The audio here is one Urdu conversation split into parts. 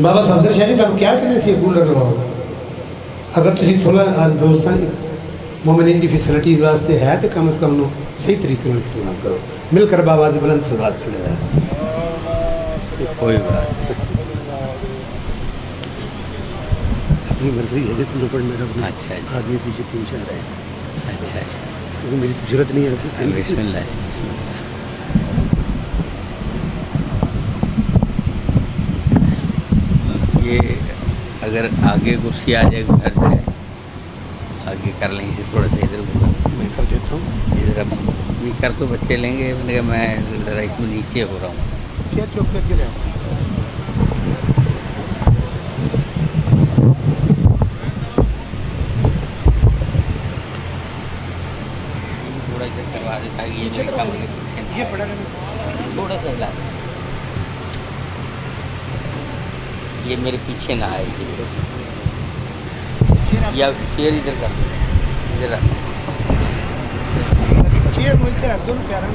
بابا صفدر شاہ نے کیا اتنے سی کولر لواؤ اگر تسی تھوڑا دوستان مومنین دی فیسلٹیز واسطے ہے تو کم از کم نو صحیح طریقے میں استعمال کرو. مل کر بابا دی بلند سے بات کرے ہیں. کوئی بات اپنی مرضی ہے جتنے پڑھنا ہے اپنی. اچھا جی. آدمی پیچھے 3-4 ہے. اچھا کیونکہ میری ضرورت نہیں ہے. بسم اللہ. یہ اگر آگے کرسی آ جائے گھر جائے آگے کر لیں اسے تھوڑا سا ادھر میں کر دیتا ہوں. ادھر اب یہ کر تو بچے لیں گے. میں نے کہا میں ذرا اس میں نیچے ہو رہا ہوں. چیئر چوک کر کے رہا تھوڑا سا کروا دیتا کہ یہ میرے کام کے پیچھے یہ پڑا تھوڑا سا ہلا یہ میرے پیچھے نہ آئے گی. یا چیئر ادھر کر دو ادھر رکھ. چیئر مجھے رکھ دو نا پیارا.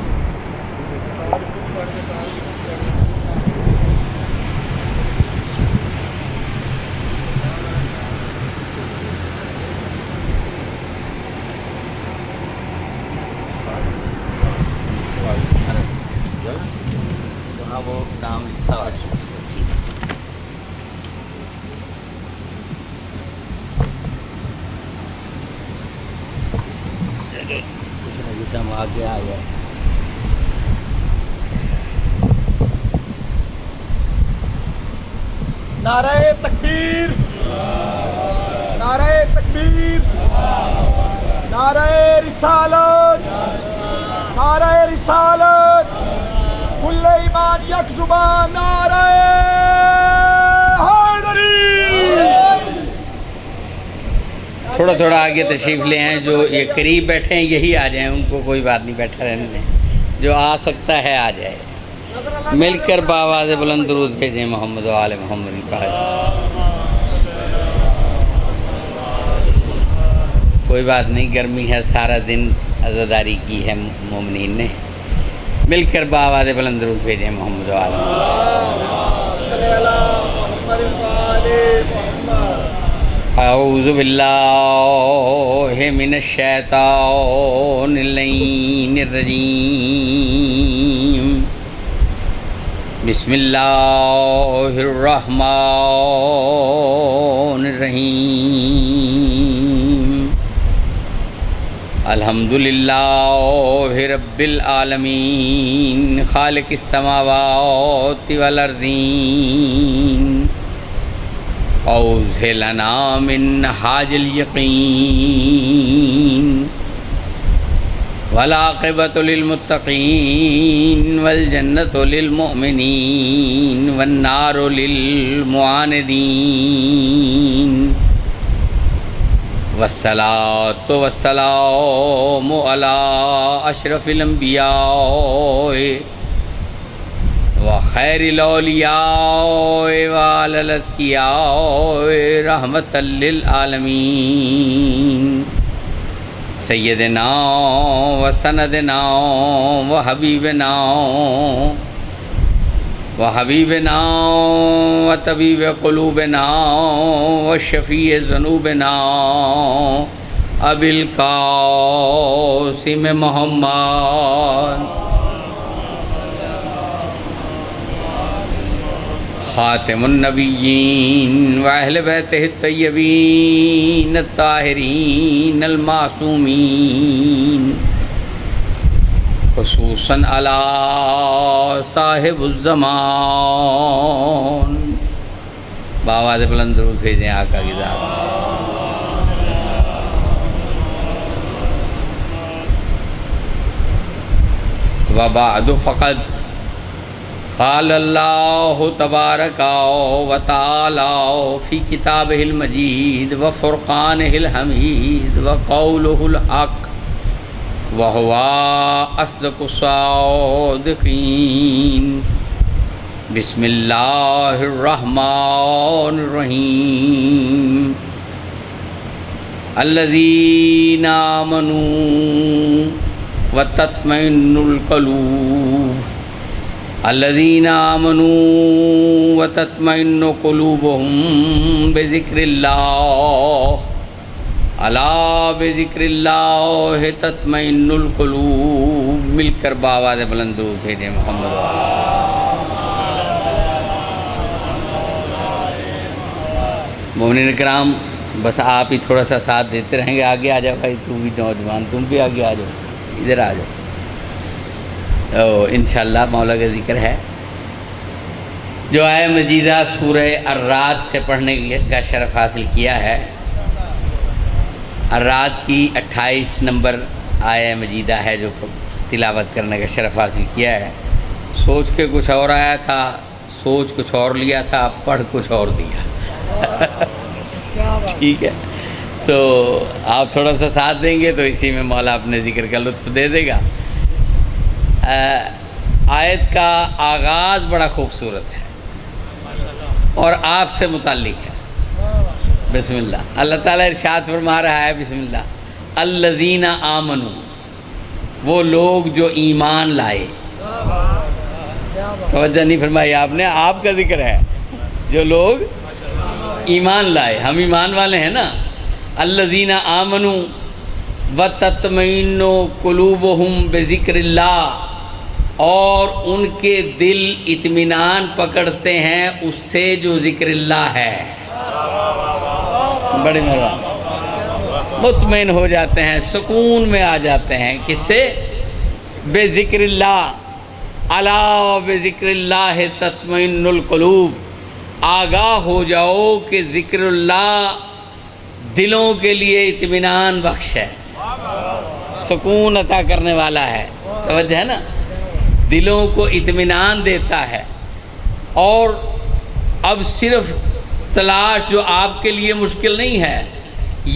وہاں وہ نام لکھا ہوا ہے. کچھ نہ آگے آ گیا. نعرہ تکبیر، نعرہ تکبیر، نعرہ رسالت، نعرہ رسالت، کل ایمان یک زبان، نعرہ حیدری. تھوڑا تھوڑا آگے تشریف لے آئیں. جو یہ قریب بیٹھے ہیں یہی آ جائیں. ان کو کوئی بات نہیں بیٹھا رہنے دیں. جو آ سکتا ہے آ جائے. مل کر بآواز بلند درود بھیجیں محمد و آل محمد کی پاک. کوئی بات نہیں گرمی ہے سارا دن عزاداری کی ہے مومنین نے. مل کر بآواز بلند درود بھیجیں محمد و آل محمد. اعوذ باللہ من الشیطان اللعین الرجیم. بسم اللہ الرحمن الرحیم. الحمدللہ رب العالمین خالق السماوات والارضین. اعوذ لنا من حاج الیقین والعاقبۃ للمتقین والجنۃ للمؤمنین والنار للمعاندین. والصلاۃ والسلام علی اشرف الانبیاء وخیر الاولیاء وعلی الازکیاء رحمۃ للعالمین. سیدنا و سندنا و حبیبنا و طبیب قلوبنا و شفیع ذنوبنا ابی القاسم محمد خاتم النبیین و اہل بیتہ الطیبین الطاہرین المعصومین. خصوصاً علی صاحب الزمان. بآواز بلند درود بھیجیں آقا کی ذات. وبعد فقد قال اللہ تبارک و تعالی فی کتابہ المجید و فرقانہ الحمید و قولہ الحق وہو اصدق الصادقین. بسم اللہ الرحمن الرحیم. الذین آمنوا وتطمئن القلوب الذین آمنوا وتطمئن قلوبهم بذکر اللہ الا بذکر اللہ تطمئن القلوب. مل کر بآواز بلند درود بھیجیں محمد. مومنین کرام، بس آپ ہی تھوڑا سا ساتھ دیتے رہیں گے. آگے آ جاؤ بھائی، تو بھی نوجوان، تم بھی آگے آ جاؤ، ادھر آ جاؤ. انشاءاللہ مولا کا ذکر ہے جو آیہ مجیدہ سورہ الرعد سے پڑھنے کا شرف حاصل کیا ہے. الرعد کی 28 نمبر آیہ مجیدہ ہے جو تلاوت کرنے کا شرف حاصل کیا ہے. سوچ کے کچھ اور آیا تھا، سوچ کچھ اور لیا تھا، پڑھ کچھ اور دیا. ٹھیک ہے، تو آپ تھوڑا سا ساتھ دیں گے تو اسی میں مولا اپنے ذکر کا لطف دے دے گا. آیت کا آغاز بڑا خوبصورت ہے اور آپ سے متعلق ہے. بسم اللہ. اللہ تعالیٰ ارشاد فرما رہا ہے، بسم اللہ، الذین آمنوا، وہ لوگ جو ایمان لائے. توجہ نہیں فرمائی آپ نے، آپ کا ذکر ہے، جو لوگ ایمان لائے. ہم ایمان والے ہیں نا. الذین آمنوا وتطمئن قلوبہم بذکر اللہ، اور ان کے دل اطمینان پکڑتے ہیں اس سے جو ذکر اللہ ہے. بڑے مہربان، مطمئن ہو جاتے ہیں، سکون میں آ جاتے ہیں. کس سے؟ بے ذکر اللہ. الا بذکر اللہ تطمئن القلوب. آگاہ ہو جاؤ کہ ذکر اللہ دلوں کے لیے اطمینان بخش ہے، سکون عطا کرنے والا ہے. توجہ ہے نا، دلوں کو اطمینان دیتا ہے. اور اب صرف تلاش جو آپ کے لیے مشکل نہیں ہے،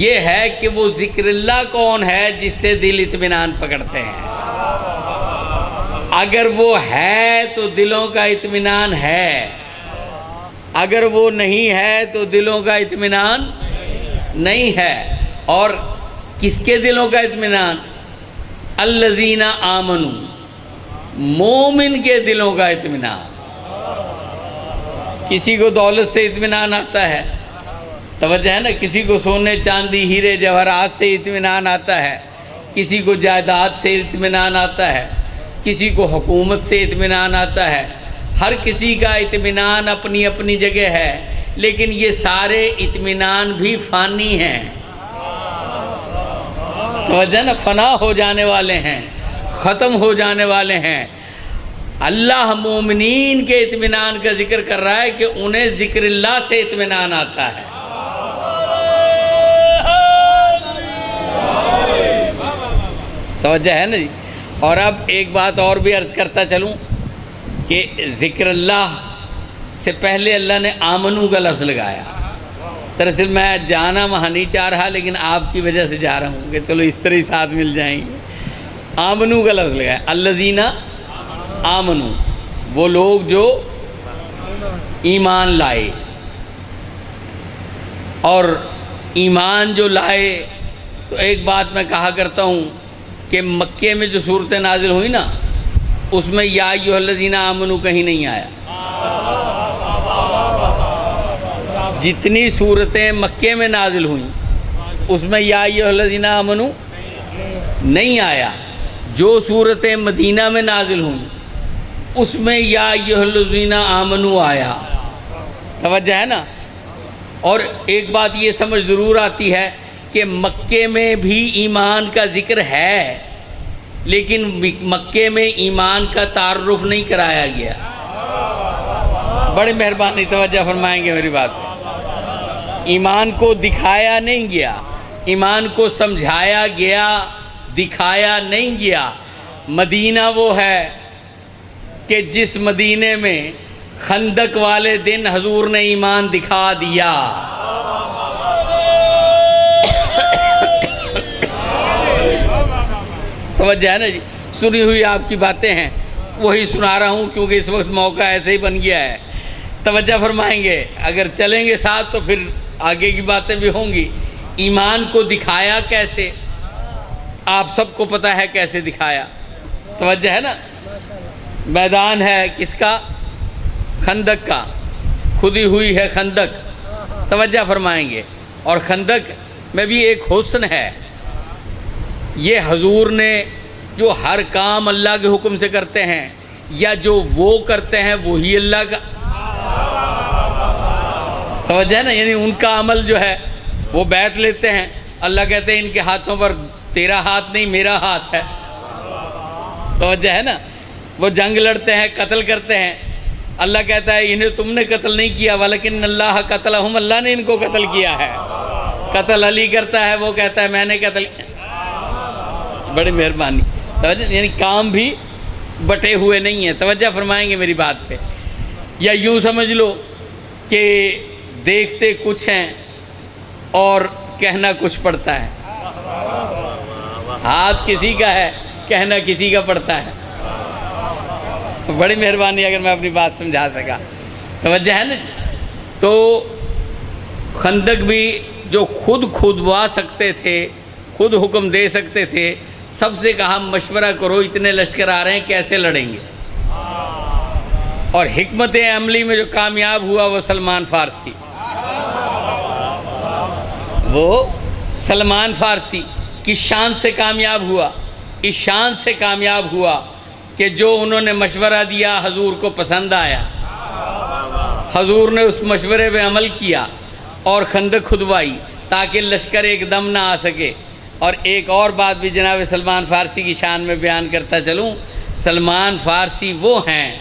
یہ ہے کہ وہ ذکر اللہ کون ہے جس سے دل اطمینان پکڑتے ہیں. اگر وہ ہے تو دلوں کا اطمینان ہے، اگر وہ نہیں ہے تو دلوں کا اطمینان نہیں ہے. اور کس کے دلوں کا اطمینان؟ الذین آمنوا، مومن کے دلوں کا اطمینان. کسی کو دولت سے اطمینان آتا ہے، توجہ ہے نا، کسی کو سونے چاندی ہیرے جواہرات سے اطمینان آتا ہے، کسی کو جائیداد سے اطمینان آتا ہے، کسی کو حکومت سے اطمینان آتا ہے. ہر کسی کا اطمینان اپنی اپنی جگہ ہے، لیکن یہ سارے اطمینان بھی فانی ہیں. توجہ نا، فنا ہو جانے والے ہیں، ختم ہو جانے والے ہیں. اللہ مومنین کے اطمینان کا ذکر کر رہا ہے کہ انہیں ذکر اللہ سے اطمینان آتا ہے. توجہ ہے نا جی. اور اب ایک بات اور بھی عرض کرتا چلوں کہ ذکر اللہ سے پہلے اللہ نے آمنو کا لفظ لگایا. دراصل میں جانا وہاں نہیں چاہ رہا، لیکن آپ کی وجہ سے جا رہا ہوں کہ چلو اس طرح ہی ساتھ مل جائیں گے. آمنو کا لفظ لگایا. الذین آمنو، وہ لوگ جو ایمان لائے. اور ایمان جو لائے، تو ایک بات میں کہا کرتا ہوں کہ مکے میں جو صورتیں نازل ہوئی نا، اس میں یا ایھا الذین آمنو کہیں نہیں آیا. جتنی صورتیں مکے میں نازل ہوئیں اس میں یا ایھا الذین آمنو نہیں آیا. جو صورتیں مدینہ میں نازل ہوئیں اس میں یا ایھا الذین آمنو آیا. توجہ ہے نا. اور ایک بات یہ سمجھ ضرور آتی ہے کہ مکے میں بھی ایمان کا ذکر ہے، لیکن مکے میں ایمان کا تعارف نہیں کرایا گیا. بڑے مہربانی توجہ فرمائیں گے میری بات پہ. ایمان کو دکھایا نہیں گیا، ایمان کو سمجھایا گیا، دکھایا نہیں گیا. مدینہ وہ ہے کہ جس مدینے میں خندق والے دن حضور نے ایمان دکھا دیا. توجہ ہے نا جی. سنی ہوئی آپ کی باتیں ہیں، وہی سنا رہا ہوں کیونکہ اس وقت موقع ایسے ہی بن گیا ہے. توجہ فرمائیں گے. اگر چلیں گے ساتھ تو پھر آگے کی باتیں بھی ہوں گی. ایمان کو دکھایا کیسے؟ آپ سب کو پتہ ہے کیسے دکھایا. توجہ ہے نا. میدان ہے کس کا؟ خندق کا، کھدی ہوئی ہے خندق، توجہ فرمائیں گے. اور خندق میں بھی ایک حسن ہے، یہ حضور نے جو ہر کام اللہ کے حکم سے کرتے ہیں یا جو وہ کرتے ہیں وہی اللہ کا توجہ ہے نا، یعنی ان کا عمل جو ہے وہ بیعت لیتے ہیں. اللہ کہتے ہیں ان کے ہاتھوں پر تیرا ہاتھ نہیں میرا ہاتھ ہے، توجہ ہے نا. وہ جنگ لڑتے ہیں، قتل کرتے ہیں، اللہ کہتا ہے انہیں تم نے قتل نہیں کیا ولیکن اللہ قتلہم، اللہ نے ان کو قتل کیا ہے. قتل علی کرتا ہے، وہ کہتا ہے میں نے قتل. بڑی مہربانی. توجہ، یعنی کام بھی بٹے ہوئے نہیں ہیں. توجہ فرمائیں گے میری بات پہ. یا یوں سمجھ لو کہ دیکھتے کچھ ہیں اور کہنا کچھ پڑتا ہے. ہاتھ کسی کا ہے، کہنا کسی کا پڑتا ہے. بڑی مہربانی اگر میں اپنی بات سمجھا سکا. توجہ ہے نا. تو خندق بھی جو خود کھودوا سکتے تھے، خود حکم دے سکتے تھے، سب سے کہا مشورہ کرو اتنے لشکر آ رہے ہیں کیسے لڑیں گے. اور حکمت عملی میں جو کامیاب ہوا وہ سلمان فارسی، وہ سلمان فارسی کی شان سے کامیاب ہوا. اس شان سے کامیاب ہوا کہ جو انہوں نے مشورہ دیا حضور کو پسند آیا، حضور نے اس مشورے پہ عمل کیا اور خندق کھدوائی تاکہ لشکر ایک دم نہ آ سکے. اور ایک اور بات بھی جناب سلمان فارسی کی شان میں بیان کرتا چلوں. سلمان فارسی وہ ہیں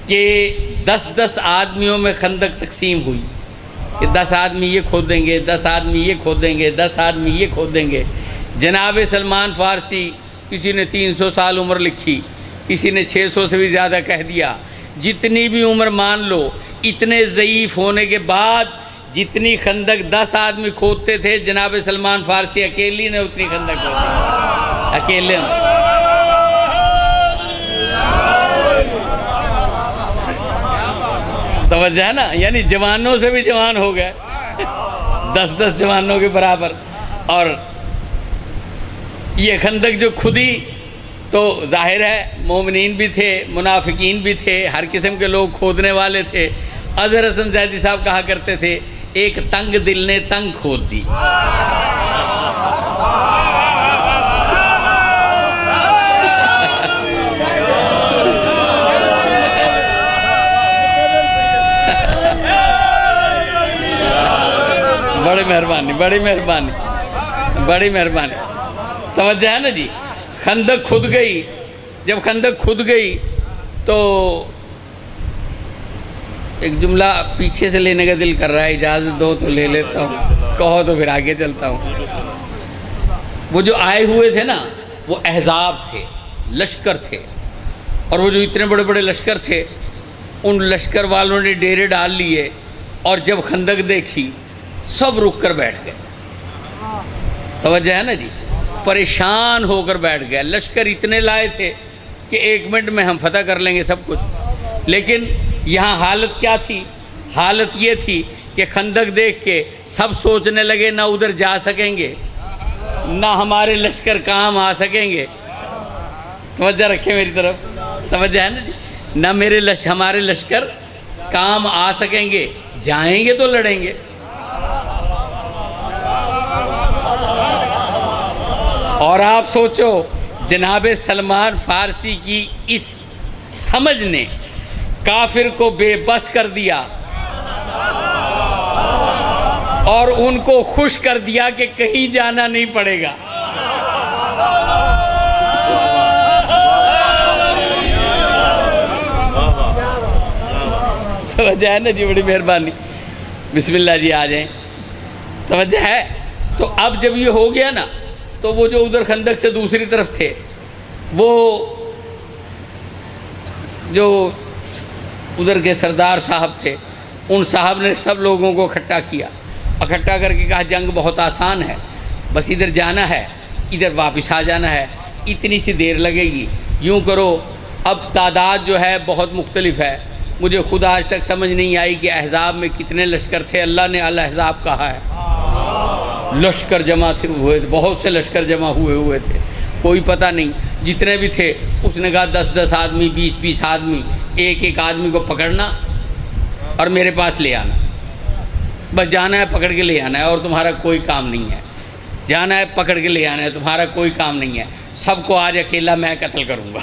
کہ 10 آدمیوں میں خندق تقسیم ہوئی کہ 10 آدمی یہ کھودیں گے، 10 آدمی یہ کھودیں گے، 10 آدمی یہ کھودیں گے. جناب سلمان فارسی، کسی نے 300 سال عمر لکھی، کسی نے 600 سے بھی زیادہ کہہ دیا. جتنی بھی عمر مان لو، اتنے ضعیف ہونے کے بعد جتنی خندق 10 آدمی کھودتے تھے جناب سلمان فارسی اکیلی نے اتنی خندق کھودی، اکیلے نے. توجہ ہے نا، یعنی جوانوں سے بھی جوان ہو گئے، 10 جوانوں کے برابر. اور یہ خندق جو کھدی تو ظاہر ہے مومنین بھی تھے، منافقین بھی تھے، ہر قسم کے لوگ کھودنے والے تھے. اظہر حسن زیدی صاحب کہا کرتے تھے ایک تنگ دل نے تنگ کھود دی. بڑی مہربانی، بڑی مہربانی، بڑی مہربانی. توجہ ہے نا جی. خندق کھد گئی. جب خندق کھد گئی تو ایک جملہ پیچھے سے لینے کا دل کر رہا ہے، اجازت دو تو لے لیتا ہوں، کہو تو پھر آگے چلتا ہوں. وہ جو آئے ہوئے تھے نا وہ احزاب تھے، لشکر تھے. اور وہ جو اتنے بڑے بڑے لشکر تھے ان لشکر والوں نے ڈیرے ڈال لیے. اور جب خندق دیکھی سب رک کر بیٹھ گئے. توجہ ہے نا جی. پریشان ہو کر بیٹھ گئے. لشکر اتنے لائے تھے کہ 1 منٹ میں ہم فتح کر لیں گے سب کچھ. لیکن یہاں حالت کیا تھی؟ حالت یہ تھی کہ خندق دیکھ کے سب سوچنے لگے نہ ادھر جا سکیں گے، نہ ہمارے لشکر کام آ سکیں گے. توجہ رکھیں میری طرف. توجہ ہے نا جی. نہ ہمارے لشکر کام آ سکیں گے، جائیں گے تو لڑیں گے. اور آپ سوچو جناب سلمان فارسی کی اس سمجھ نے کافر کو بے بس کر دیا اور ان کو خوش کر دیا کہ کہیں جانا نہیں پڑے گا. توجہ ہے نا جی. بڑی مہربانی. بسم اللہ جی آ جائیں. توجہ ہے. تو اب جب یہ ہو گیا نا تو وہ جو ادھر خندق سے دوسری طرف تھے وہ جو ادھر کے سردار صاحب تھے ان صاحب نے سب لوگوں کو اکٹھا کیا. اکٹھا کر کے کہا جنگ بہت آسان ہے، بس ادھر جانا ہے، ادھر واپس آ جانا ہے، اتنی سی دیر لگے گی. یوں کرو. اب تعداد جو ہے بہت مختلف ہے. مجھے خود آج تک سمجھ نہیں آئی کہ احزاب میں کتنے لشکر تھے. اللہ نے الاحزاب کہا ہے. لشکر جمع ہوئے، بہت سے لشکر جمع ہوئے تھے. کوئی پتہ نہیں. جتنے بھی تھے اس نے کہا 10 آدمی 20 آدمی ایک ایک آدمی کو پکڑنا اور میرے پاس لے آنا، بس جانا ہے پکڑ کے لے آنا ہے اور تمہارا کوئی کام نہیں ہے، جانا ہے پکڑ کے لے آنا ہے، تمہارا کوئی کام نہیں ہے، سب کو آج اکیلا میں قتل کروں گا۔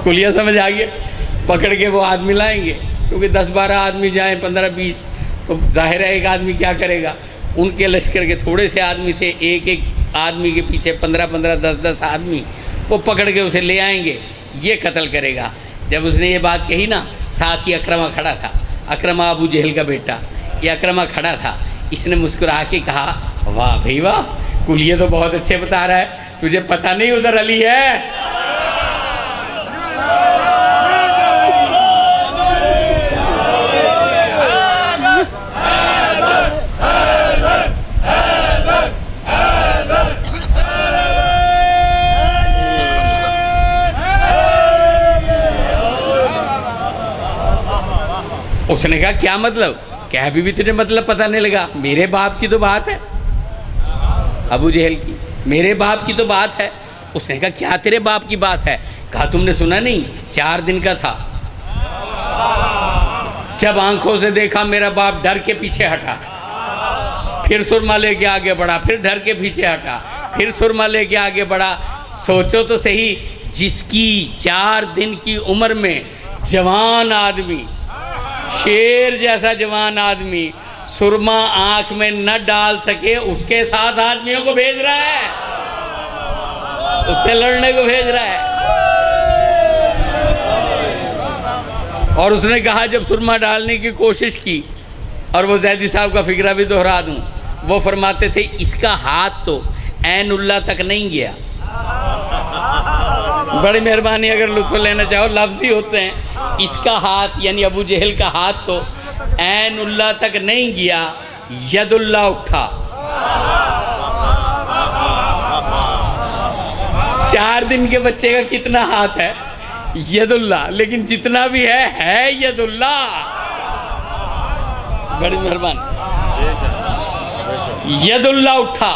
کلیہ سمجھ آ گیا؟ پکڑ کے وہ آدمی لائیں گے، کیونکہ 10-12 آدمی جائیں 15-20 تو ظاہر ہے ایک آدمی کیا کرے گا۔ ان کے لشکر کے تھوڑے سے آدمی تھے، ایک ایک آدمی کے پیچھے 15-15 10-10 آدمی، وہ پکڑ کے اسے لے آئیں گے، یہ قتل کرے گا۔ جب اس نے یہ بات کہی نا، ساتھ ہی اکرمہ کھڑا تھا، اکرمہ ابو جہل کا بیٹا، یہ اکرمہ کھڑا تھا، اس نے مسکرا کے کہا واہ بھائی واہ، کلیہ تو بہت اچھے بتا رہا ہے، تجھے پتہ نہیں ادھر علی ہے؟ اس نے کہا کیا مطلب؟ کہ ابھی بھی تجھے مطلب پتہ نہیں لگا، میرے باپ کی تو بات ہے، ابو جہل کی، میرے باپ کی تو بات ہے۔ اس نے کہا کیا تیرے باپ کی بات ہے؟ کہا تم نے سنا نہیں 4 دن کا تھا، جب آنکھوں سے دیکھا میرا باپ ڈر کے پیچھے ہٹا، پھر سرما لے کے آگے بڑھا، پھر ڈر کے پیچھے ہٹا، پھر سرما لے کے آگے بڑھا۔ سوچو تو صحیح، جس کی 4 دن کی عمر میں جوان آدمی، شیر جیسا جوان آدمی سرما آنکھ میں نہ ڈال سکے، اس کے ساتھ آدمیوں کو بھیج رہا ہے، اس سے لڑنے کو بھیج رہا ہے۔ اور اس نے کہا جب سرما ڈالنے کی کوشش کی، اور وہ زیدی صاحب کا فکرہ بھی دہرا دوں، وہ فرماتے تھے اس کا ہاتھ تو عین اللہ تک نہیں گیا۔ بڑی مہربانی اگر لطف لینا چاہو، لفظ ہی ہوتے ہیں، اس کا ہاتھ یعنی ابو جہل کا ہاتھ تو عین اللہ تک نہیں گیا، ید اللہ اٹھا۔ 4 دن کے بچے کا کتنا ہاتھ ہے؟ ید اللہ، لیکن جتنا بھی ہے ید اللہ۔ بڑی مہربانی، ید اللہ اٹھا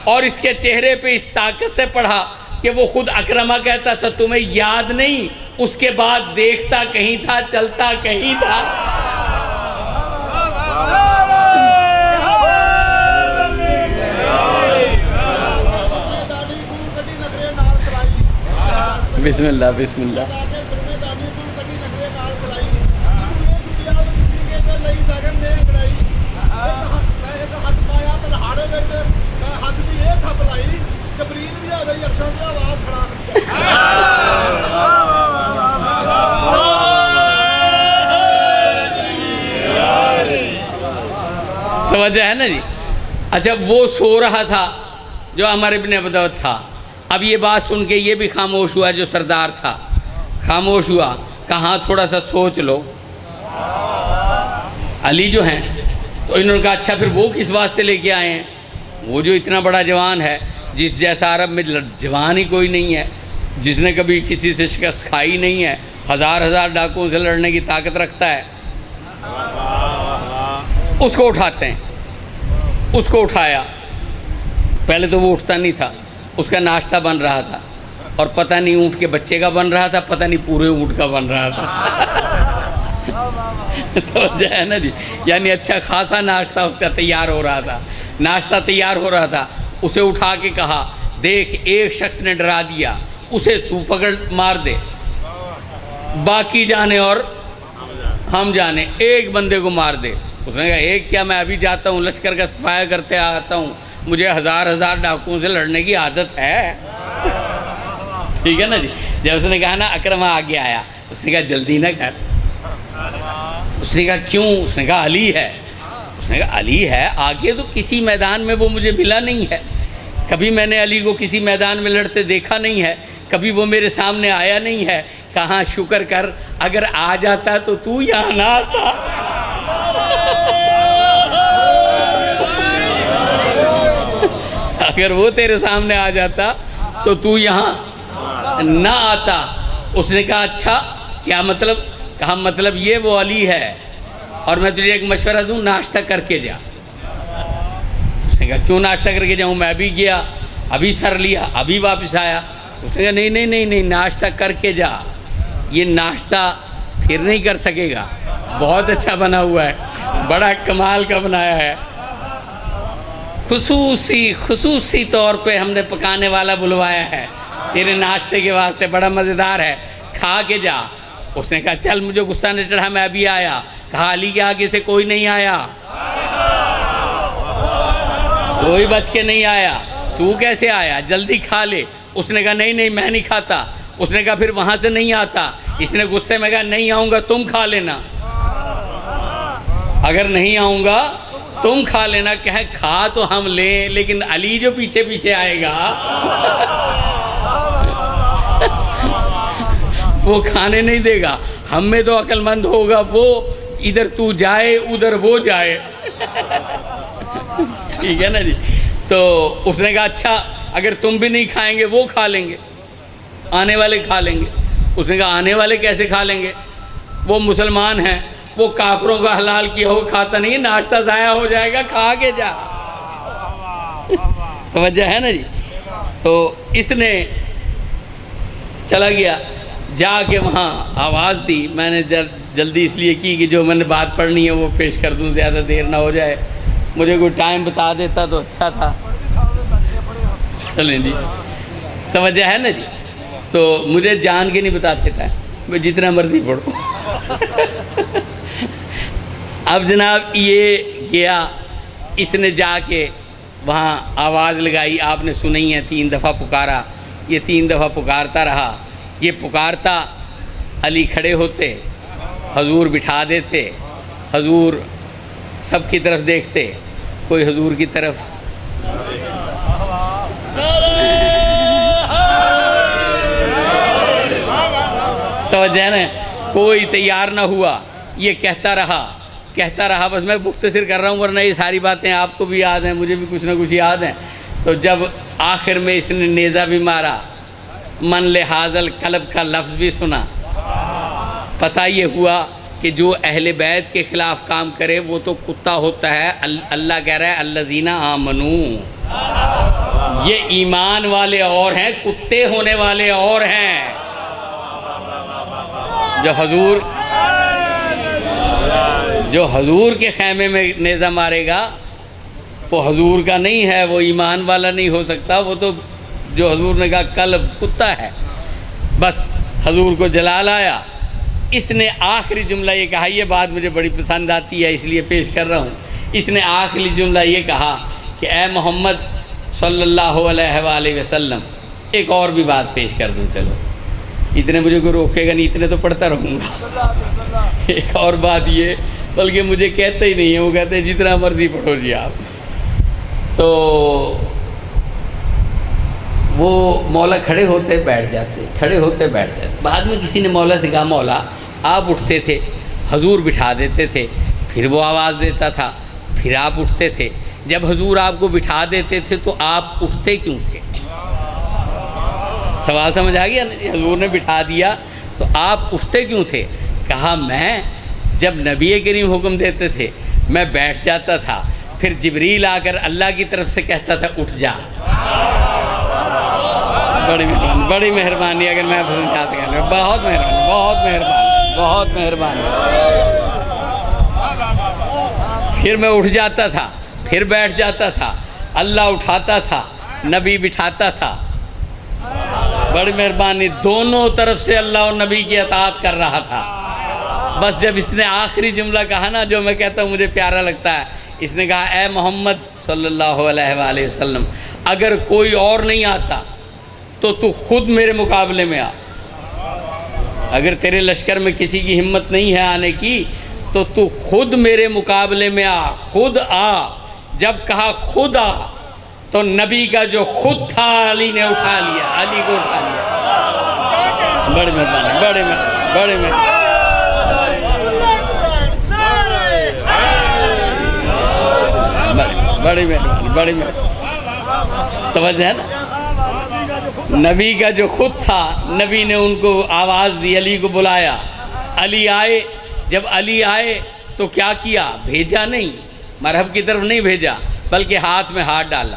اور اس کے چہرے پہ اس طاقت سے پڑھا کہ وہ خود اکرمہ کہتا تھا تمہیں یاد نہیں، اس کے بعد دیکھتا کہیں تھا، چلتا کہیں تھا۔ بسم اللہ بسم اللہ۔ سمجھا ہے نا جی؟ اچھا وہ سو رہا تھا جو عمر ابن عبدوت تھا، اب یہ بات سن کے یہ بھی خاموش ہوا، جو سردار تھا خاموش ہوا، کہاں تھوڑا سا سوچ لو۔ علی جو ہیں تو انہوں نے کہا اچھا پھر وہ کس واسطے لے کے آئے ہیں؟ وہ جو اتنا بڑا جوان ہے، جس جیسا عرب میں جوان ہی کوئی نہیں ہے، جس نے کبھی کسی سے شکست کھائی نہیں ہے، 1000 ڈاکوؤں سے لڑنے کی طاقت رکھتا ہے، اس کو اٹھاتے ہیں۔ اس کو اٹھایا، پہلے تو وہ اٹھتا نہیں تھا، اس کا ناشتہ بن رہا تھا، اور پتہ نہیں اونٹ کے بچے کا بن رہا تھا، پتہ نہیں پورے اونٹ کا بن رہا تھا۔ توجہ ہے نا جی؟ یعنی اچھا خاصا ناشتہ اس کا تیار ہو رہا تھا، ناشتہ تیار ہو رہا تھا۔ اسے اٹھا کے کہا دیکھ ایک شخص نے ڈرا دیا، اسے تو پکڑ مار دے، باقی جانے اور ہم جانے، ایک بندے کو مار دے۔ اس نے کہا ایک کیا، میں ابھی جاتا ہوں لشکر کا صفایا کرتے آتا ہوں، مجھے 1000 ڈاکوؤں سے لڑنے کی عادت ہے۔ ٹھیک ہے نا جی؟ جب اس نے کہا نا اکرمہ آگے آیا، اس نے کہا جلدی نہ کر۔ اس نے کہا کیوں؟ اس نے کہا علی ہے۔ اس نے کہا علی ہے؟ آگے تو کسی میدان میں وہ مجھے ملا نہیں ہے، کبھی میں نے علی کو کسی میدان میں لڑتے دیکھا نہیں ہے، کبھی وہ میرے سامنے آیا نہیں ہے۔ کہاں شکر کر، اگر آ جاتا تو تو یہاں نہ آتا۔ اگر وہ تیرے سامنے آ جاتا تو تو یہاں نہ آتا۔ اس نے کہا اچھا کیا مطلب؟ کہا مطلب یہ وہ علی ہے، اور میں تجھے ایک مشورہ دوں، ناشتہ کر کے جا۔ اس نے کہا کیوں ناشتہ کر کے جاؤں؟ میں ابھی گیا، ابھی سر لیا، ابھی واپس آیا۔ اس نے کہا نہیں نہیں نہیں نہیں، ناشتہ کر کے جا، یہ ناشتہ پھر نہیں کر سکے گا، بہت اچھا بنا ہوا ہے، بڑا کمال کا بنایا ہے، خصوصی طور پہ ہم نے پکانے والا بلوایا ہے تیرے ناشتے کے واسطے، بڑا مزیدار ہے، کھا کے جا۔ اس نے کہا چل، مجھے غصہ نہیں چڑھا، میں ابھی آیا۔ کہا علی کے آگے سے کوئی نہیں آیا، کوئی بچ کے نہیں آیا، تو کیسے آیا؟ جلدی کھا لے۔ اس نے کہا نہیں نہیں میں نہیں کھاتا۔ اس نے کہا پھر وہاں سے نہیں آتا۔ اس نے غصے میں کہا نہیں آؤں گا، تم کھا لینا، اگر نہیں آؤں گا تم کھا لینا۔ کہے کھا تو ہم لیں، لیکن علی جو پیچھے پیچھے آئے گا وہ کھانے نہیں دے گا۔ ہم میں تو عقل مند ہوگا وہ، ادھر تو جائے ادھر وہ جائے ٹھیک ہے نا جی۔ تو اس نے کہا اچھا اگر تم بھی نہیں کھائیں گے وہ کھا لیں گے، آنے والے کھا لیں گے۔ اس نے کہا آنے والے کیسے کھا لیں گے؟ وہ مسلمان ہیں، وہ کافروں کا حلال کیا ہو کھاتا نہیں، ناشتہ ضائع ہو جائے گا، کھا کے جا توجہ ہے نا جی۔ تو اس نے چلا گیا، جا کے وہاں آواز دی۔ میں نے جلدی اس لیے کی کہ جو میں نے بات پڑھنی ہے وہ پیش کر دوں، زیادہ دیر نہ ہو جائے، مجھے کوئی ٹائم بتا دیتا تو اچھا تھا۔ چلیں جی، توجہ ہے نا جی۔ تو مجھے جان کے نہیں بتاتے ٹائم، میں جتنا مرضی پڑھوں اب جناب یہ گیا، اس نے جا کے وہاں آواز لگائی، آپ نے سنی ہے، 3 دفعہ پکارا، یہ 3 دفعہ پکارتا رہا۔ یہ پکارتا، علی کھڑے ہوتے، حضور بٹھا دیتے، حضور سب کی طرف دیکھتے، کوئی حضور کی طرف توجہ ہے نا، کوئی تیار نہ ہوا۔ یہ کہتا رہا، بس میں مختصر کر رہا ہوں ورنہ یہ ساری باتیں آپ کو بھی یاد ہیں، مجھے بھی کچھ نہ کچھ یاد ہیں۔ تو جب آخر میں اس نے نیزہ بھی مارا، من لحاظ القلب کا لفظ بھی سنا، پتہ یہ ہوا کہ جو اہل بیت کے خلاف کام کرے وہ تو کتا ہوتا ہے۔ اللہ کہہ رہا ہے الذین آمنو، یہ ایمان والے اور ہیں، کتے ہونے والے اور ہیں۔ جو حضور کے خیمے میں نیزہ مارے گا وہ حضور کا نہیں ہے، وہ ایمان والا نہیں ہو سکتا، وہ تو جو حضور نے کہا کلب کتا ہے۔ بس حضور کو جلال آیا، اس نے آخری جملہ یہ کہا، یہ بات مجھے بڑی پسند آتی ہے اس لیے پیش کر رہا ہوں۔ اس نے آخری جملہ یہ کہا کہ اے محمد صلی اللہ علیہ وآلہ وسلم، ایک اور بھی بات پیش کر دوں، چلو اتنے مجھے کوئی روکے گا نہیں، اتنے تو پڑھتا رہوں گا۔ ایک اور بات یہ، بلکہ مجھے کہتے ہی نہیں ہے، وہ کہتے ہیں جتنا مرضی پڑھو جی آپ۔ تو وہ مولا کھڑے ہوتے بیٹھ جاتے، بعد میں کسی نے مولا سے کہا مولا آپ اٹھتے تھے، حضور بٹھا دیتے تھے، پھر وہ آواز دیتا تھا، پھر آپ اٹھتے تھے، جب حضور آپ کو بٹھا دیتے تھے تو آپ اٹھتے کیوں تھے؟ سوال سمجھ آ گیا نا؟ حضور نے بٹھا دیا تو آپ اٹھتے کیوں تھے؟ کہا میں جب نبی کریم حکم دیتے تھے میں بیٹھ جاتا تھا، پھر جبریل آ کر اللہ کی طرف سے کہتا تھا اٹھ جا۔ بڑی مہربانی، اگر میں سمجھاتے ہیں، بہت مہربانی۔ پھر میں اٹھ جاتا تھا، پھر بیٹھ جاتا تھا، اللہ اٹھاتا تھا، نبی بٹھاتا تھا۔ بڑی مہربانی، دونوں طرف سے اللہ اور نبی کی اطاعت کر رہا تھا۔ بس جب اس نے آخری جملہ کہا نا، جو میں کہتا ہوں مجھے پیارا لگتا ہے، اس نے کہا اے محمد صلی اللہ علیہ وآلہ وسلم، اگر کوئی اور نہیں آتا تو خود میرے مقابلے میں آ۔ اگر تیرے لشکر میں کسی کی ہمت نہیں ہے آنے کی تو خود میرے مقابلے میں آ، خود آ۔ جب کہا خود آ تو نبی کا جو خود تھا علی نے اٹھا لیا، علی کو اٹھا لیا۔ بڑی مہربانی۔ بڑی مہربانی۔ توجہ ہے نا؟ نبی کا جو خود تھا، نبی نے ان کو آواز دی، علی کو بلایا، علی آئے۔ جب علی آئے تو کیا کیا؟ بھیجا نہیں، مرحب کی طرف نہیں بھیجا، بلکہ ہاتھ میں ہاتھ ڈالا۔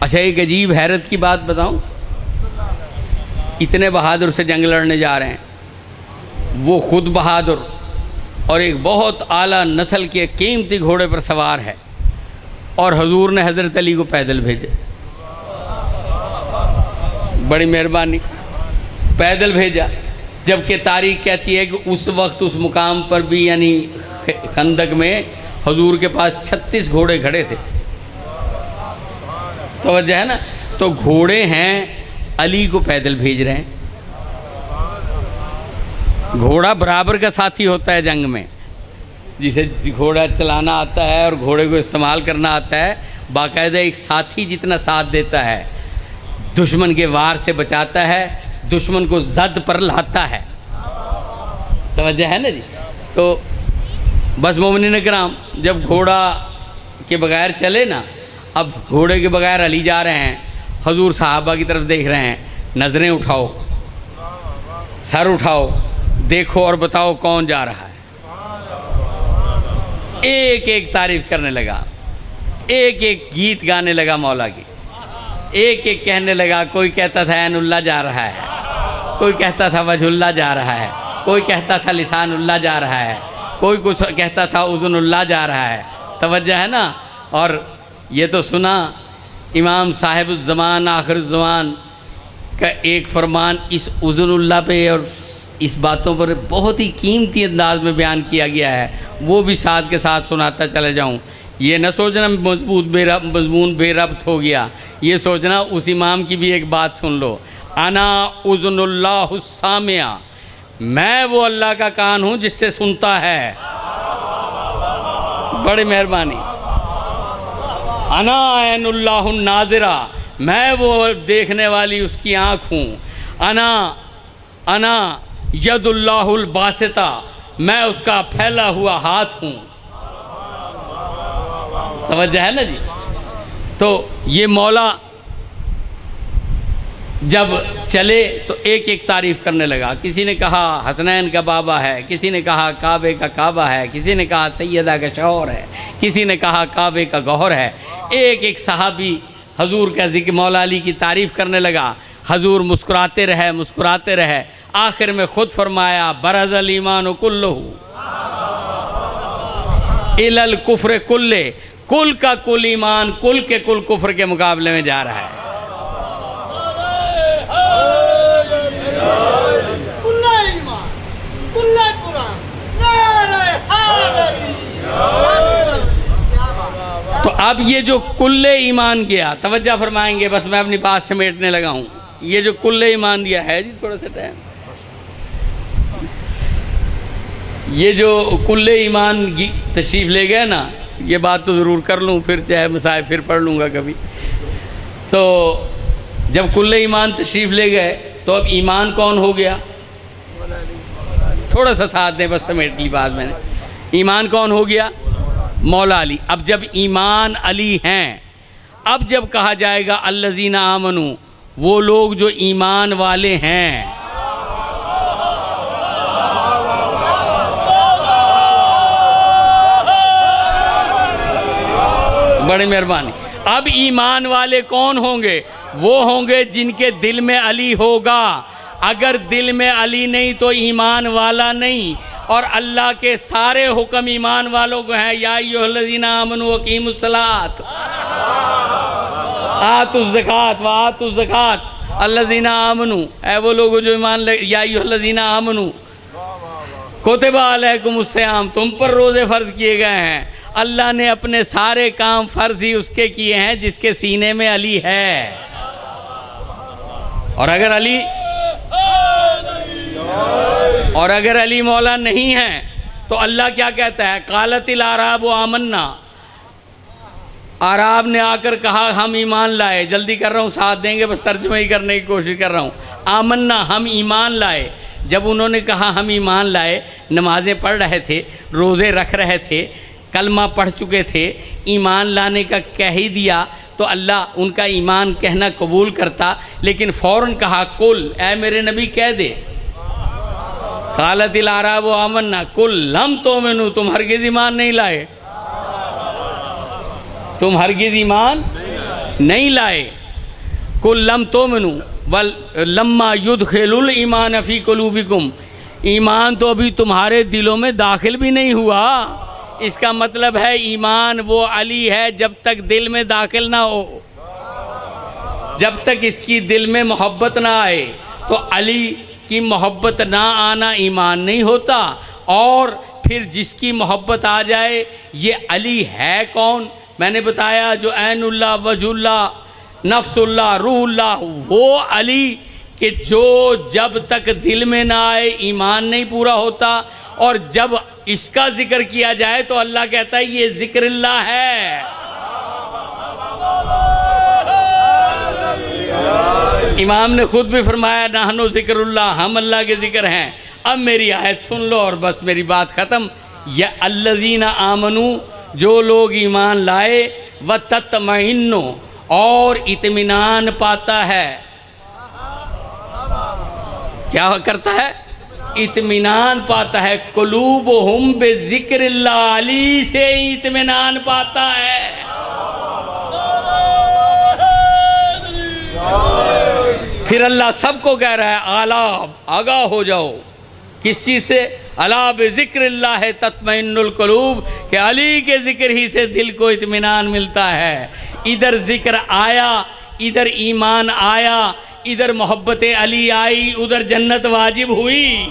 اچھا ایک عجیب حیرت کی بات بتاؤں، اتنے بہادر سے جنگ لڑنے جا رہے ہیں، وہ خود بہادر اور ایک بہت اعلیٰ نسل کے قیمتی گھوڑے پر سوار ہے، اور حضور نے حضرت علی کو پیدل بھیجے، بڑی مہربانی، پیدل بھیجا، جبکہ تاریخ کہتی ہے کہ اس وقت اس مقام پر بھی یعنی خندق میں حضور کے پاس 36 گھوڑے کھڑے تھے، توجہ ہے نا، تو گھوڑے ہیں، علی کو پیدل بھیج رہے ہیں۔ گھوڑا برابر کا ساتھی ہوتا ہے جنگ میں، جسے گھوڑا چلانا آتا ہے اور گھوڑے کو استعمال کرنا آتا ہے، باقاعدہ ایک ساتھی جتنا ساتھ دیتا ہے، دشمن کے وار سے بچاتا ہے، دشمن کو زد پر لاتا ہے، توجہ ہے نا جی۔ تو بس مومنین کرام، جب گھوڑا کے بغیر چلے نا، اب گھوڑے کے بغیر علی جا رہے ہیں، حضور صحابہ کی طرف دیکھ رہے ہیں، نظریں اٹھاؤ، سر اٹھاؤ، دیکھو اور بتاؤ کون جا رہا ہے۔ ایک ایک تعریف کرنے لگا، ایک ایک گیت گانے لگا مولا کی، ایک ایک کہنے لگا، کوئی کہتا تھا عین اللہ جا رہا ہے، کوئی کہتا تھا وجہ اللہ جا رہا ہے، کوئی کہتا تھا لسان اللہ جا رہا ہے، کوئی کچھ کہتا تھا اذن اللہ جا رہا ہے، توجہ ہے نا۔ اور یہ تو سنا امام صاحب الزمان آخر الزمان کا ایک فرمان اس اذن اللہ پہ اور اس باتوں پر بہت ہی قیمتی انداز میں بیان کیا گیا ہے، وہ بھی ساتھ کے ساتھ سناتا چلا جاؤں۔ یہ نہ سوچنا مضمون بے ربط ہو گیا، یہ سوچنا اس امام کی بھی ایک بات سن لو، انا اذن اللہ السامع، میں وہ اللہ کا کان ہوں جس سے سنتا ہے، بڑی مہربانی۔ انا عین اللہ الناظرہ، میں وہ دیکھنے والی اس کی آنکھ ہوں، انا ید اللہ الباسطہ، میں اس کا پھیلا ہوا ہاتھ ہوں، توجہ ہے نا جی۔ تو یہ مولا جب چلے تو ایک ایک تعریف کرنے لگا، کسی نے کہا حسنین کا بابا ہے، کسی نے کہا کعبے کا کعبہ ہے، کسی نے کہا سیدہ کا شوہر ہے، کسی نے کہا کعبے کا گوہر ہے، ایک ایک صحابی حضور کا ذکر مولا علی کی تعریف کرنے لگا، حضور مسکراتے رہے، آخر میں خود فرمایا برز الایمان کلہ الی الکفر کلہ، کل کا کل ایمان کل کے کل کفر کے مقابلے میں جا رہا ہے۔ تو اب یہ جو کل ایمان گیا، توجہ فرمائیں گے، بس میں اپنی بات سمیٹنے لگا ہوں، یہ جو کل ایمان دیا ہے جی تھوڑا سا ٹائم، یہ جو کل ایمان تشریف لے گئے نا، یہ بات تو ضرور کر لوں، پھر چاہے مسائل پھر پڑھ لوں گا کبھی۔ تو جب کل ایمان تشریف لے گئے تو اب ایمان کون ہو گیا، تھوڑا سا ساتھ دیں، بس سمیٹ لی بات میں نے، ایمان کون ہو گیا، مولا علی۔ اب جب ایمان علی ہیں، اب جب کہا جائے گا الذین آمنوا، وہ لوگ جو ایمان والے ہیں، بڑی مہربانی۔ اب ایمان والے کون ہوں گے، وہ ہوں گے جن کے دل میں علی ہوگا، اگر دل میں علی نہیں تو ایمان والا نہیں، اور اللہ کے سارے حکم ایمان والوں کو ہیں، یا ایھا الذین آمنوا اقیموا الصلاۃ آتوا الزکوٰۃ وآتوا الزکوٰۃ الذین آمنوا، اے وہ لوگ جو ایمان لے، یا ایھا الذین آمنوا کتب علیکم الصیام، تم پر روزے فرض کیے گئے ہیں۔ اللہ نے اپنے سارے کام فرض ہی اس کے کیے ہیں جس کے سینے میں علی ہے، اور اگر علی مولا نہیں ہے تو اللہ کیا کہتا ہے، قالت الاعراب آمنا، اعراب نے آ کر کہا ہم ایمان لائے، جلدی کر رہا ہوں ساتھ دیں گے، بس ترجمہ ہی کرنے کی کوشش کر رہا ہوں، آمنا ہم ایمان لائے۔ جب انہوں نے کہا ہم ایمان لائے، نمازیں پڑھ رہے تھے، روزے رکھ رہے تھے، کلمہ پڑھ چکے تھے، ایمان لانے کا کہہ ہی دیا تو اللہ ان کا ایمان کہنا قبول کرتا، لیکن فوراً کہا کل، اے میرے نبی کہہ دے، قالت الاعراب آمنا قل لم تؤمنوا، تم ہرگز ایمان نہیں لائے، تم ہرگز ایمان نہیں لائے. قل لم تؤمنوا ولما يدخل الایمان فی قلوبکم، ایمان تو ابھی تمہارے دلوں میں داخل بھی نہیں ہوا. اس کا مطلب ہے ایمان وہ علی ہے جب تک دل میں داخل نہ ہو، جب تک اس کی دل میں محبت نہ آئے. تو علی کی محبت نہ آنا ایمان نہیں ہوتا. اور پھر جس کی محبت آ جائے، یہ علی ہے کون؟ میں نے بتایا جو عین اللہ، وجہ اللہ، نفس اللہ، روح اللہ، وہ علی کہ جو جب تک دل میں نہ آئے ایمان نہیں پورا ہوتا. اور جب اس کا ذکر کیا جائے تو اللہ کہتا ہے یہ ذکر اللہ ہے. امام نے خود بھی فرمایا نحن ذکر اللہ، ہم اللہ کے ذکر ہیں. اب میری آیت سن لو اور بس میری بات ختم. یا الذین آمنوا، جو لوگ ایمان لائے، وتطمئن، اور اطمینان پاتا ہے. کیا کرتا ہے؟ اطمینان پاتا ہے. قلوبہم بذکر اللہ، علی سے اطمینان پاتا ہے. پھر اللہ سب کو کہہ رہا ہے اعلیٰ، آگاہ ہو جاؤ. کس چیز سے؟ الا بذکر اللہ تطمئن القلوب، کہ علی کے ذکر ہی سے دل کو اطمینان ملتا ہے. ادھر ذکر آیا، ادھر ایمان آیا، ادھر محبت علی آئی، ادھر جنت واجب ہوئی.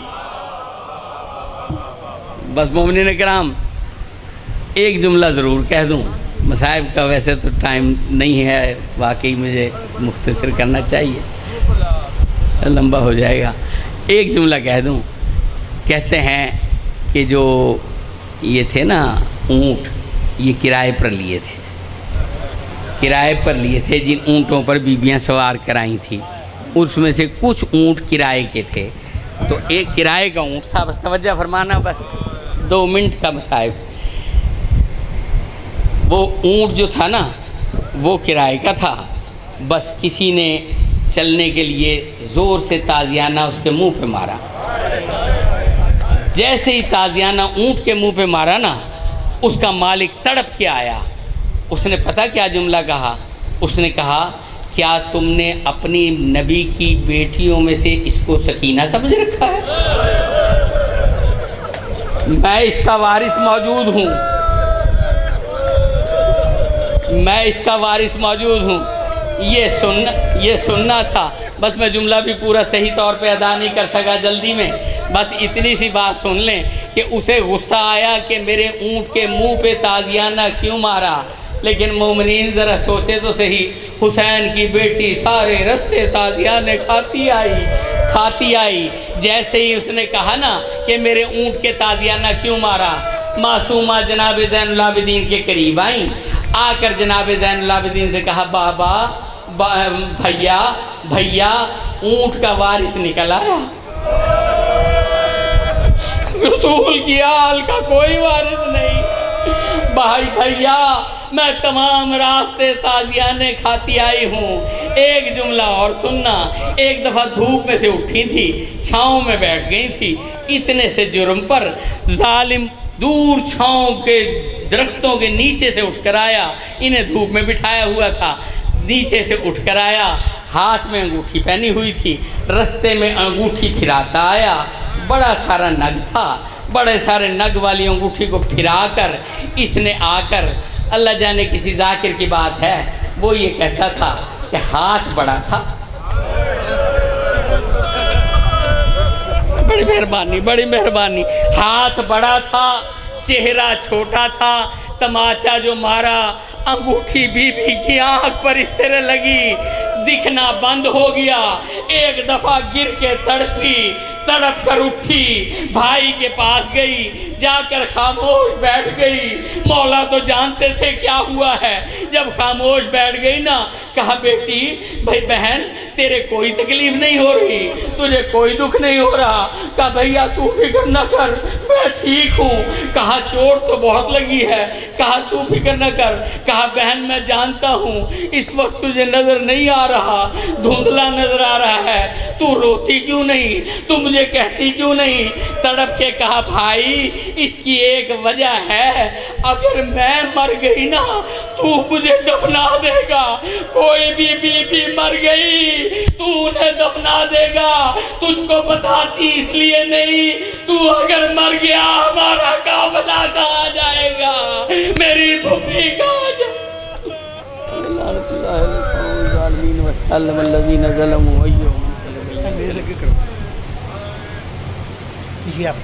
بس مومنین کرام ایک جملہ ضرور کہہ دوں. مصائب کا ویسے تو ٹائم نہیں ہے، واقعی مجھے مختصر کرنا چاہیے، لمبا ہو جائے گا. ایک جملہ کہہ دوں. کہتے ہیں کہ جو یہ تھے نا اونٹ، یہ کرائے پر لیے تھے، کرائے پر لیے تھے. جن اونٹوں پر بیبیاں سوار کرائی تھیں اس میں سے کچھ اونٹ کرائے کے تھے. تو ایک کرائے کا اونٹ تھا. بس توجہ فرمانا، بس 2 منٹ کا مصائب. وہ اونٹ جو تھا نا وہ کرائے کا تھا. بس کسی نے چلنے کے لیے زور سے تازیانہ اس کے منہ پہ مارا. جیسے ہی تازیانہ اونٹ کے منہ پہ مارا نا، اس کا مالک تڑپ کے آیا. اس نے پتہ کیا جملہ کہا؟ اس نے کہا کیا تم نے اپنی نبی کی بیٹیوں میں سے اس کو سکینہ سمجھ رکھا ہے؟ میں اس کا وارث موجود ہوں، میں اس کا وارث موجود ہوں. یہ سننا تھا. بس میں جملہ بھی پورا صحیح طور پہ ادا نہیں کر سکا جلدی میں. بس اتنی سی بات سن لیں کہ اسے غصہ آیا کہ میرے اونٹ کے منہ پہ تازیانہ کیوں مارا. لیکن مومنین ذرا سوچے تو صحیح، حسین کی بیٹی سارے رستے تازیانہ کھاتی آئی. جیسے ہی اس نے کہا نا کہ میرے اونٹ کے تازیانہ کیوں مارا، معصومہ جناب زین العابدین کے قریب آئیں. آ کر جناب زین العابدین سے کہا بابا، بھیا اونٹ کا وارث نکل آیا. رسول کی آل کا کوئی وارث نہیں. بھیا میں تمام راستے تازیانے کھاتی آئی ہوں. ایک جملہ اور سننا. ایک دفعہ دھوپ میں سے اٹھی تھی، چھاؤں میں بیٹھ گئی تھی. اتنے سے جرم پر ظالم دور چھاؤں کے درختوں کے نیچے سے اٹھ کر آیا. انہیں دھوپ میں بٹھایا ہوا تھا. نیچے سے اٹھ کر آیا، ہاتھ میں انگوٹھی پہنی ہوئی تھی. رستے میں انگوٹھی پھراتا آیا. بڑا سارا نگ تھا. بڑے سارے نگ والی انگوٹھی کو پھرا کر اس نے آ کر، اللہ جانے کسی ذاکر کی بات ہے، وہ یہ کہتا تھا کہ ہاتھ بڑا تھا. بڑی مہربانی. ہاتھ بڑا تھا، چہرہ چھوٹا تھا. تماچا جو مارا، انگوٹھی بی بی کی آنکھ پر اس طرح لگی، دکھنا بند ہو گیا. ایک دفعہ گر کے تڑپ کر اٹھی، بھائی کے پاس گئی، جا کر خاموش بیٹھ گئی. مولا تو جانتے تھے کیا ہوا ہے. جب خاموش بیٹھ گئی نا، کہا بیٹی، بھائی بہن تیرے کوئی تکلیف نہیں ہو رہی, تجھے کوئی دکھ نہیں ہو رہا. کہا بھیا تو فکر نہ کر, میں ٹھیک ہوں. کہا چوٹ تو بہت لگی ہے. کہا تو فکر نہ کر. کہا بہن میں جانتا ہوں اس وقت تجھے نظر نہیں آ رہا, دھندلا نظر آ رہا ہے, تو روتی کیوں نہیں, تو مجھے کہتی کیوں نہیں. تڑپ کے کہا بھائی اس کی ایک وجہ ہے, اگر میں مر گئی نا تو مجھے دفنا دے گا. کوئی بھی بی بی مر گئی تو انہیں دفنا دے گا, تجھ کو بتاتی اس لیے نہیں, تو اگر مر گیا ہمارا قافلہ کہاں جائے گا, میری پھوپھی کہاں جائے گا. یہ آپ